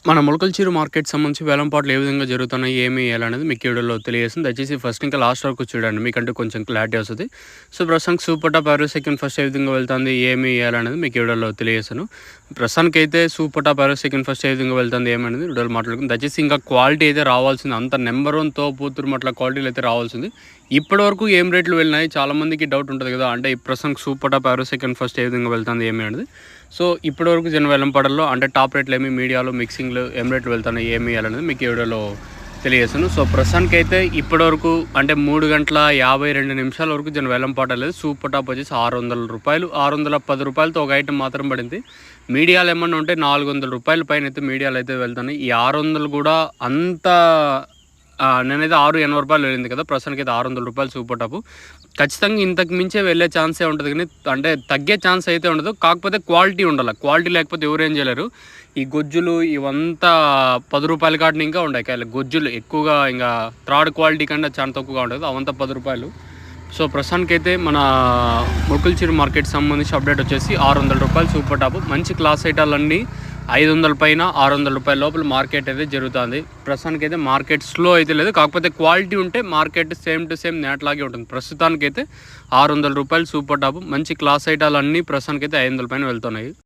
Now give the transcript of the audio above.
మన మొలకల్చీరు మార్కెట్ సంబంధించి వేలంపాట్లు ఏ విధంగా జరుగుతున్నాయి, ఏమి ఎలానేది మీకు ఈ వీడియోలో తెలియజేస్తుంది. దయచేసి ఫస్ట్ ఇంకా లాస్ట్ వరకు చూడండి, మీకంటే కొంచెం క్లారిటీ వస్తుంది. సో ప్రస్తుతానికి super top average second first ఏ విధంగా వెళ్తుంది, ఏమి ఎలానేది మీకు ఈ వీడియోలో తెలియజేస్తాను. ప్రస్తుతానికి అయితే super top average second first ఏ విధంగా వెళ్తుంది ఏమనేది వీడియోలో మాట్లాడుకుంది. దయచేసి ఇంకా క్వాలిటీ అయితే రావాల్సింది, అంత నెంబర్ వన్ తో పూతురు అట్లా క్వాలిటీలు అయితే రావాల్సింది. ఇప్పటివరకు ఏం రేట్లు వెళ్ళినాయి చాలామందికి డౌట్ ఉంటుంది కదా, అంటే ప్రస్తుతానికి super top average second first ఏ విధంగా వెళ్తుంది ఏమి అనేది. సో ఇప్పటివరకు జన వేలంపాటల్లో అంటే టాప్ రేట్లు ఏమి, మీడియాలో మిక్సింగ్లు ఏం రేట్లు వెళ్తున్నాయి ఏమి అనేది మీకు ఈ వీడియోలో తెలియజేస్తాను. సో ప్రస్తుతానికి అయితే ఇప్పటివరకు అంటే 3:52 వరకు జన వేలంపాట లేదు. సూపర్ టాప్ వచ్చేసి ₹600, ₹610 ఒక ఐటమ్ మాత్రం పడింది. మీడియాలు ఏమన్నా ఉంటే ₹400 పైన అయితే మీడియాలు అయితే వెళ్తున్నాయి. ఈ 600 కూడా అంత నేనైతే ₹680 వెళ్ళింది కదా, ప్రస్తుతానికి అయితే ₹600 సూపర్ టాప్. ఖచ్చితంగా ఇంతకు మించే వెళ్ళే ఛాన్సే ఉంటుంది, కానీ అంటే తగ్గే ఛాన్స్ అయితే ఉండదు. కాకపోతే క్వాలిటీ ఉండాలి, క్వాలిటీ లేకపోతే ఎవరేం చేయలేరు. ఈ గొజ్జులు ఇవంతా ₹10 కాటిని ఇంకా ఉన్నాయి. గొజ్జులు ఎక్కువగా ఇంకా థర్డ్ క్వాలిటీ కన్నా చాలా తక్కువగా ఉంటుంది, అవంతా ₹10. సో ప్రస్తుతానికి అయితే మన మొలకల్చీరు మార్కెట్ సంబంధించి అప్డేట్ వచ్చేసి ₹600 సూపర్ టాప్. మంచి క్లాస్ ఐటాలన్నీ 500 పైన ₹600 లోపల మార్కెట్ అయితే జరుగుతుంది. ప్రస్తుతానికి అయితే మార్కెట్ స్లో అయితే లేదు, కాకపోతే క్వాలిటీ ఉంటే మార్కెట్ సేమ్ టు సేమ్ నేట్లాగే ఉంటుంది. ప్రస్తుతానికైతే ₹600 సూపర్ టాప్. మంచి క్లాస్ ఐటాలన్నీ ప్రస్తుతానికైతే 500 పైన వెళ్తున్నాయి.